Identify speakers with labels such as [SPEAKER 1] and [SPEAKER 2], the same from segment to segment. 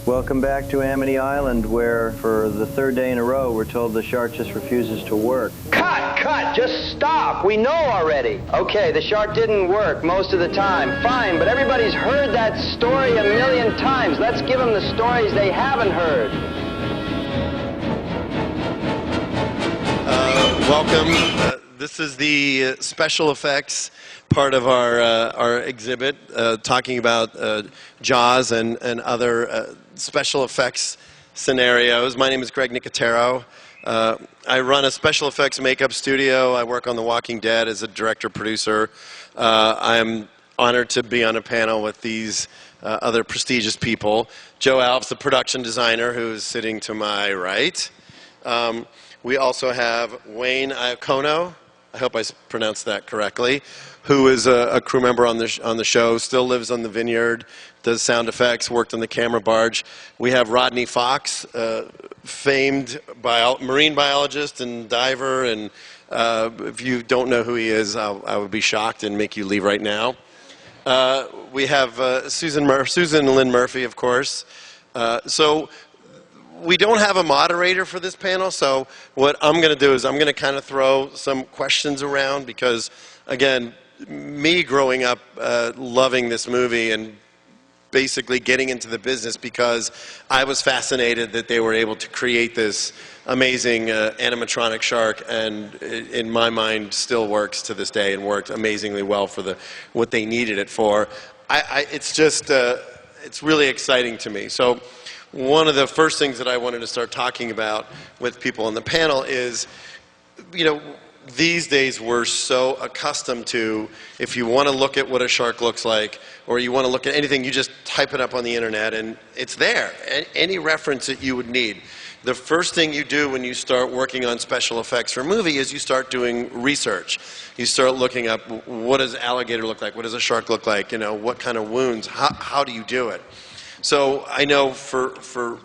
[SPEAKER 1] Welcome back to Amity Island, where for the third day in a row we're told the shark just refuses to work.
[SPEAKER 2] Cut! Just stop! We know already. Okay, the shark didn't work most of the time. Fine, but everybody's heard that story a million times. Let's give them the stories they haven't heard.
[SPEAKER 3] Welcome. This is the special effects part of our exhibit, talking about Jaws and other special effects scenarios. My name is Greg Nicotero. I run a special effects makeup studio. I work on The Walking Dead as a director-producer. I'm honored to be on a panel with these other prestigious people. Joe Alves, the production designer, who's sitting to my right. We also have Wayne Iacono, I hope I pronounced that correctly, who is a crew member on the show, still lives on the vineyard, does sound effects, worked on the camera barge. We have Rodney Fox, famed marine biologist and diver, and if you don't know who he is, I would be shocked and make you leave right now. We have Susan Lynn Murphy, of course. So we don't have a moderator for this panel, so what I'm going to do is I'm going to kind of throw some questions around because, again, me growing up loving this movie and basically getting into the business because I was fascinated that they were able to create this amazing animatronic shark, and in my mind still works to this day and worked amazingly well for what they needed it for. It's just, it's really exciting to me. So one of the first things that I wanted to start talking about with people on the panel is, you know, these days we're so accustomed to, if you want to look at what a shark looks like, or you want to look at anything, you just type it up on the internet and it's there. Any reference that you would need. The first thing you do when you start working on special effects for a movie is you start doing research. You start looking up, what does alligator look like? What does a shark look like? You know, what kind of wounds? How do you do it? So I know for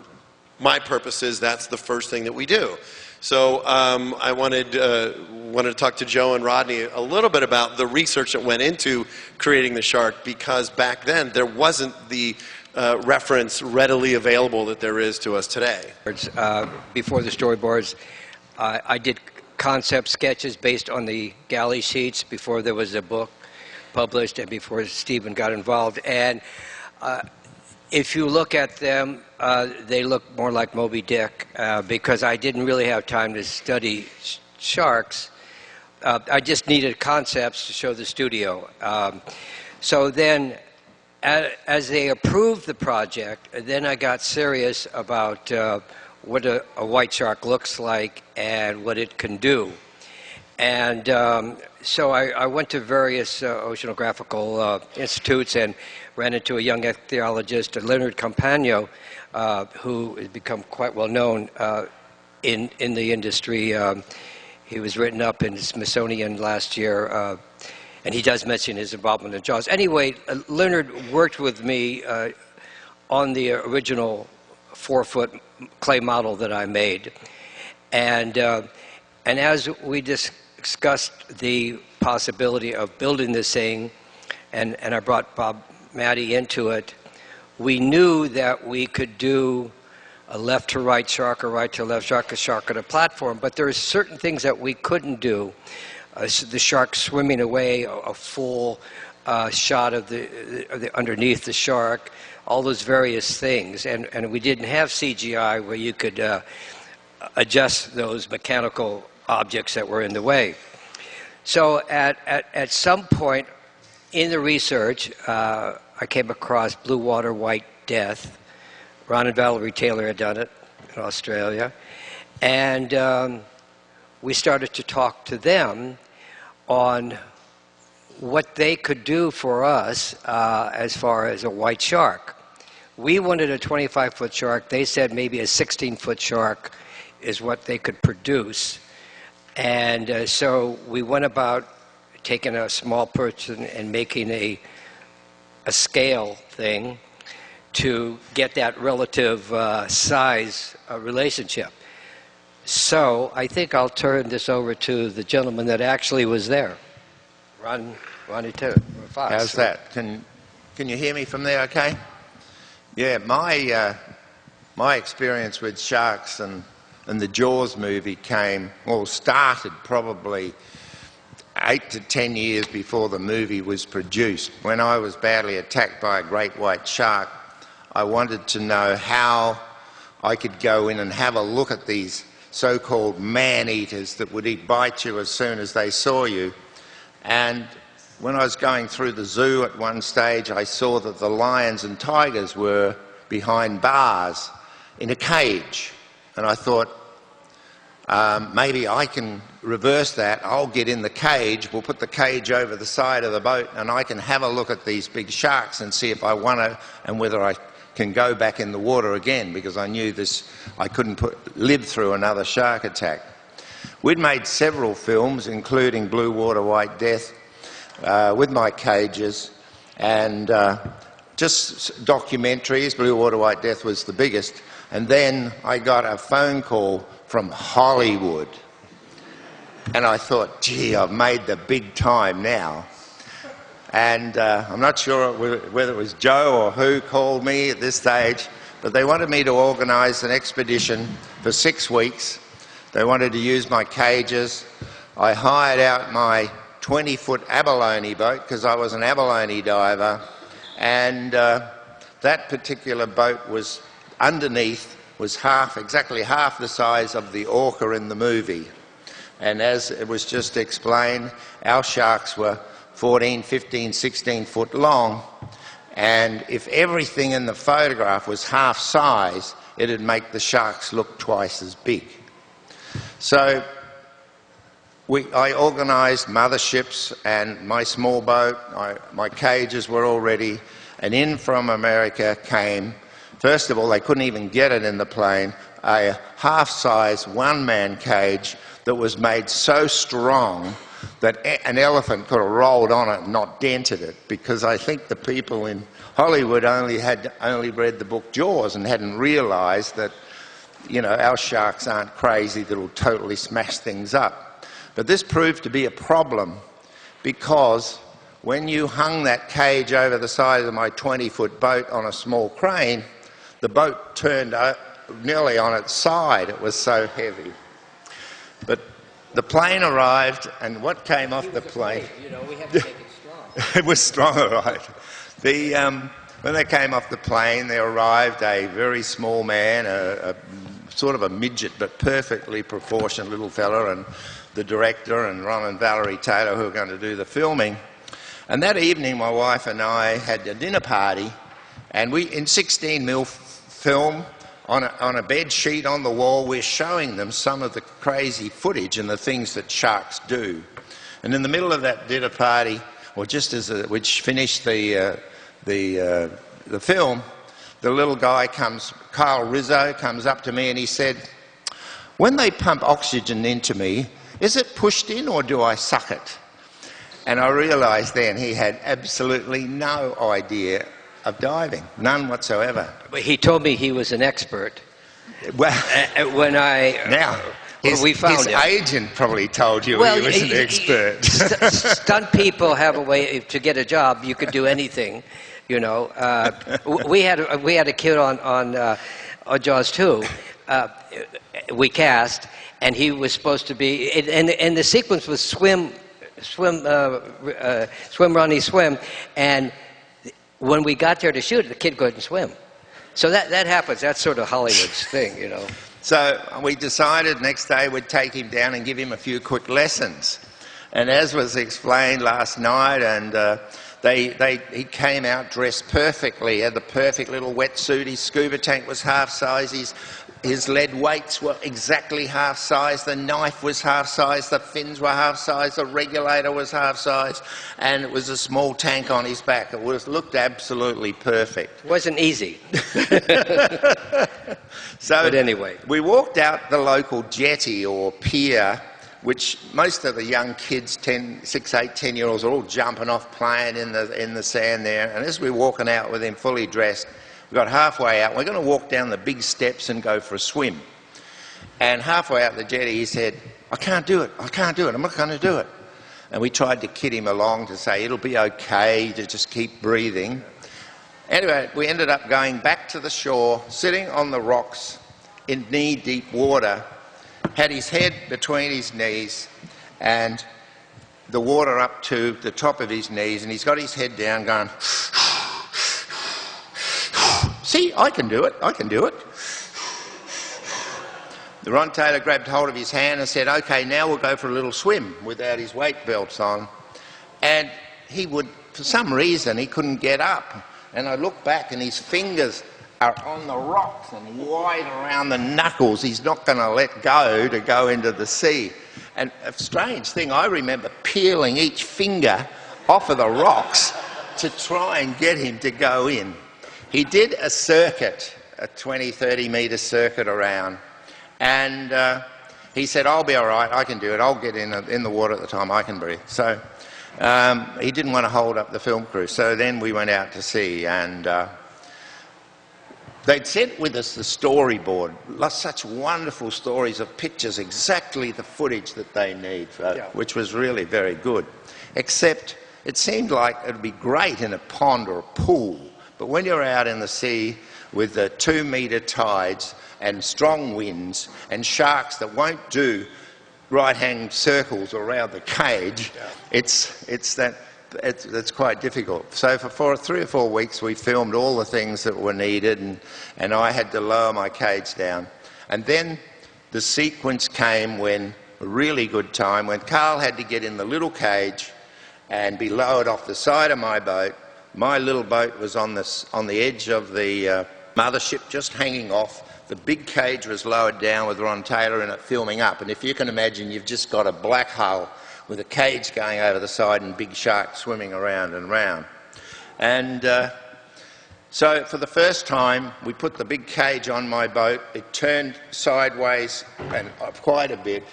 [SPEAKER 3] my purposes, that's the first thing that we do. So I wanted to talk to Joe and Rodney a little bit about the research that went into creating the shark, because back then there wasn't the reference readily available that there is to us today.
[SPEAKER 4] Before the storyboards, I did concept sketches based on the galley sheets before there was a book published and before Stephen got involved. And if you look at them, they look more like Moby Dick because I didn't really have time to study sharks. I just needed concepts to show the studio. So then, as they approved the project, then I got serious about what a white shark looks like and what it can do. And so I went to various oceanographical institutes and ran into a young ichthyologist, Leonard Campagno, who has become quite well known in the industry. He was written up in the Smithsonian last year, and he does mention his involvement in Jaws. Anyway, Leonard worked with me on the original 4-foot clay model that I made. And as we discussed the possibility of building this thing, and I brought Bob Matty into it, we knew that we could do a left to right shark, a right to left shark, a shark on a platform, but there are certain things that we couldn't do. The shark swimming away, a full shot of the underneath the shark, all those various things, and we didn't have CGI where you could adjust those mechanical objects that were in the way. So at some point in the research, I came across Blue Water White Death. Ron and Valerie Taylor had done it in Australia. And we started to talk to them on what they could do for us as far as a white shark. We wanted a 25-foot shark. They said maybe a 16-foot shark is what they could produce. And so we went about taking a small person and making a scale thing to get that relative size relationship. So I think I'll turn this over to the gentleman that actually was there, Ronnie Fox.
[SPEAKER 5] How's that? Can you hear me from there okay? Yeah, my my experience with sharks and the Jaws movie started probably 8 to 10 years before the movie was produced. When I was badly attacked by a great white shark, I wanted to know how I could go in and have a look at these so-called man-eaters that would bite you as soon as they saw you. And when I was going through the zoo at one stage, I saw that the lions and tigers were behind bars in a cage. And I thought, maybe I can reverse that. I'll get in the cage, we'll put the cage over the side of the boat, and I can have a look at these big sharks and see if I want to, and whether I can go back in the water again, because I knew I couldn't live through another shark attack. We'd made several films, including Blue Water, White Death, with my cages, and just documentaries. Blue Water, White Death was the biggest. And then I got a phone call from Hollywood. And I thought, gee, I've made the big time now. And I'm not sure whether it was Joe or who called me at this stage, but they wanted me to organise an expedition for 6 weeks. They wanted to use my cages. I hired out my 20-foot abalone boat, because I was an abalone diver, and that particular boat was underneath, was exactly half the size of the orca in the movie. And as it was just explained, our sharks were 14, 15, 16 foot long, and if everything in the photograph was half size, it'd make the sharks look twice as big. So I organised motherships and my small boat. My cages were all ready, and in from America came, first of all, they couldn't even get it in the plane, a half-size one-man cage that was made so strong that an elephant could have rolled on it and not dented it, because I think the people in Hollywood only read the book Jaws and hadn't realised that, you know, our sharks aren't crazy that'll totally smash things up. But this proved to be a problem, because when you hung that cage over the side of my 20-foot boat on a small crane, the boat turned nearly on its side. It was so heavy. But the plane arrived, and what came off the plane...
[SPEAKER 4] You know, we have to make it strong.
[SPEAKER 5] It was strong, all right. When they came off the plane, there arrived a very small man, a sort of a midget, but perfectly proportioned little fella, and the director and Ron and Valerie Taylor, who were going to do the filming. And that evening, my wife and I had a dinner party, and in 16mm film, on a bed sheet on the wall, we're showing them some of the crazy footage and the things that sharks do. And in the middle of that dinner party, or just as which finished the film, the little guy Carl Rizzo comes up to me and he said, "When they pump oxygen into me, is it pushed in or do I suck it?" And I realised then he had absolutely no idea of diving, none whatsoever.
[SPEAKER 4] But he told me he was an expert.
[SPEAKER 5] Well,
[SPEAKER 4] when we found
[SPEAKER 5] his
[SPEAKER 4] him.
[SPEAKER 5] agent probably told you he was an expert.
[SPEAKER 4] Stunt people have a way to get a job. You could do anything, you know. We had a kid on Jaws 2. We cast, and he was supposed to be, and the sequence was swim, Ronnie, swim, and when we got there to shoot it, the kid couldn't swim. So that happens. That's sort of Hollywood's thing, you know.
[SPEAKER 5] So we decided next day we'd take him down and give him a few quick lessons. And as was explained last night, and he came out dressed perfectly. He had the perfect little wetsuit. His scuba tank was half size. His lead weights were exactly half size. The knife was half size. The fins were half size. The regulator was half size. And it was a small tank on his back. It looked absolutely perfect.
[SPEAKER 4] It wasn't easy.
[SPEAKER 5] But
[SPEAKER 4] anyway,
[SPEAKER 5] we walked out the local jetty or pier, which most of the young kids, 6, 8, 10-year-olds, are all jumping off, playing in the sand there. And as we were walking out with him fully dressed, we got halfway out. We're going to walk down the big steps and go for a swim. And halfway out the jetty, he said, "I can't do it. I can't do it. I'm not going to do it." And we tried to kid him along to say it'll be okay to just keep breathing. Anyway, we ended up going back to the shore, sitting on the rocks in knee-deep water, had his head between his knees and the water up to the top of his knees, and he's got his head down going, see, I can do it, I can do it. Ron Taylor grabbed hold of his hand and said, okay, now we'll go for a little swim without his weight belts on. And he would, for some reason, he couldn't get up. And I look back and his fingers are on the rocks and wide around the knuckles. He's not going to let go to go into the sea. And a strange thing, I remember peeling each finger off of the rocks to try and get him to go in. He did a circuit, a 20, 30 metre circuit around. And he said, I'll be all right, I can do it, I'll get in the water at the time, I can breathe. So he didn't want to hold up the film crew. So then we went out to sea, and they'd sent with us the storyboard, such wonderful stories of pictures, exactly the footage that they need, which was really very good. Except it seemed like it would be great in a pond or a pool, but when you're out in the sea with the 2 metre tides and strong winds and sharks that won't do right-hand circles around the cage, it's quite difficult. So for 3 or 4 weeks we filmed all the things that were needed, and I had to lower my cage down. And then the sequence came when, a really good time, when Carl had to get in the little cage and be lowered off the side of my boat. My little boat was on the edge of the mothership, just hanging off. The big cage was lowered down with Ron Taylor in it filming up. And if you can imagine, you've just got a black hull with a cage going over the side and big sharks swimming around and round. And so for the first time, we put the big cage on my boat. It turned sideways and quite a bit,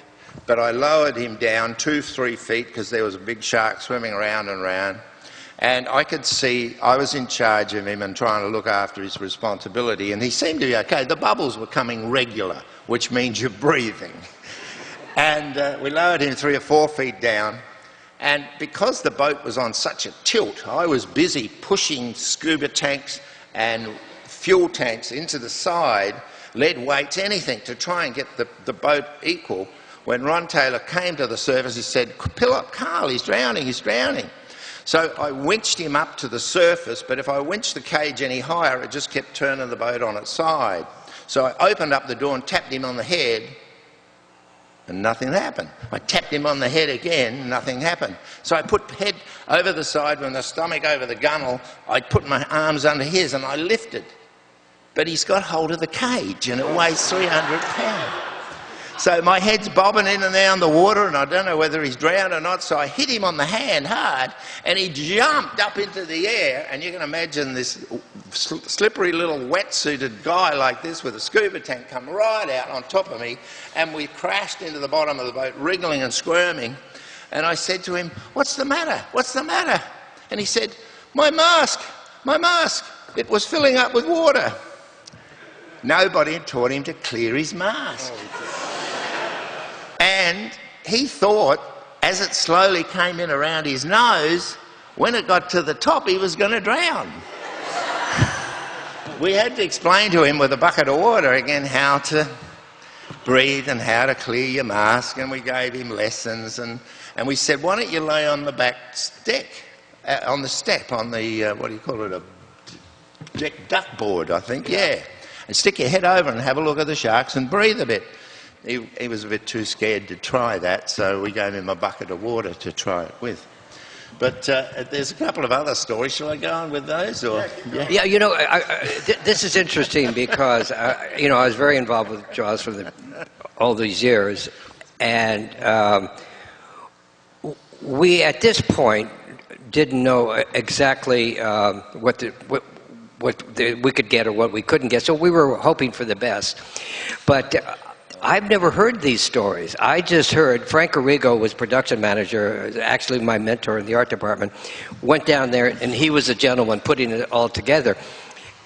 [SPEAKER 5] but I lowered him down 2-3 feet because there was a big shark swimming around and round. And I could see I was in charge of him and trying to look after his responsibility, and he seemed to be okay. The bubbles were coming regular, which means you're breathing. And we lowered him 3 or 4 feet down, and because the boat was on such a tilt, I was busy pushing scuba tanks and fuel tanks into the side, lead weights, anything to try and get the boat equal. When Ron Taylor came to the surface, he said, "Pull up Carl, he's drowning, he's drowning." So I winched him up to the surface, but if I winched the cage any higher, it just kept turning the boat on its side. So I opened up the door and tapped him on the head, and nothing happened. I tapped him on the head again, nothing happened. So I put head over the side with the stomach over the gunnel. I put my arms under his and I lifted. But he's got hold of the cage and it weighs 300 pounds. So my head's bobbing in and out in the water, and I don't know whether he's drowned or not, so I hit him on the hand hard, and he jumped up into the air, and you can imagine this slippery little wetsuited guy like this with a scuba tank come right out on top of me, and we crashed into the bottom of the boat, wriggling and squirming. And I said to him, "What's the matter? What's the matter?" And he said, my mask, it was filling up with water." Nobody had taught him to clear his mask. And he thought, as it slowly came in around his nose, when it got to the top, he was going to drown. We had to explain to him with a bucket of water again how to breathe and how to clear your mask, and we gave him lessons, and we said, "Why don't you lay on the back deck, on the step, on the, what do you call it, a deck duckboard, I think, yeah. And stick your head over and have a look at the sharks and breathe a bit." He was a bit too scared to try that, so we gave him a bucket of water to try it with. But there's a couple of other stories. Shall I go on with those? Or?
[SPEAKER 4] Yeah, you know, this is interesting because, you know, I was very involved with Jaws for all these years. And we, at this point, didn't know exactly what we could get or what we couldn't get. So we were hoping for the best. But I've never heard these stories. I just heard Frank Arrigo was production manager, actually my mentor in the art department, went down there and he was a gentleman putting it all together.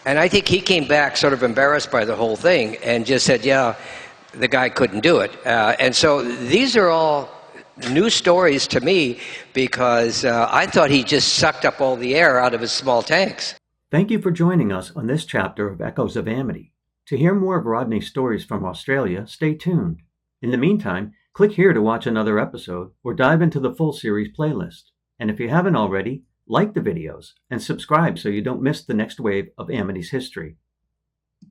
[SPEAKER 4] And I think he came back sort of embarrassed by the whole thing and just said, yeah, the guy couldn't do it. And so these are all new stories to me because I thought he just sucked up all the air out of his small tanks.
[SPEAKER 6] Thank you for joining us on this chapter of Echoes of Amity. To hear more of Rodney's stories from Australia, stay tuned. In the meantime, click here to watch another episode or dive into the full series playlist. And if you haven't already, like the videos and subscribe so you don't miss the next wave of Amity's history.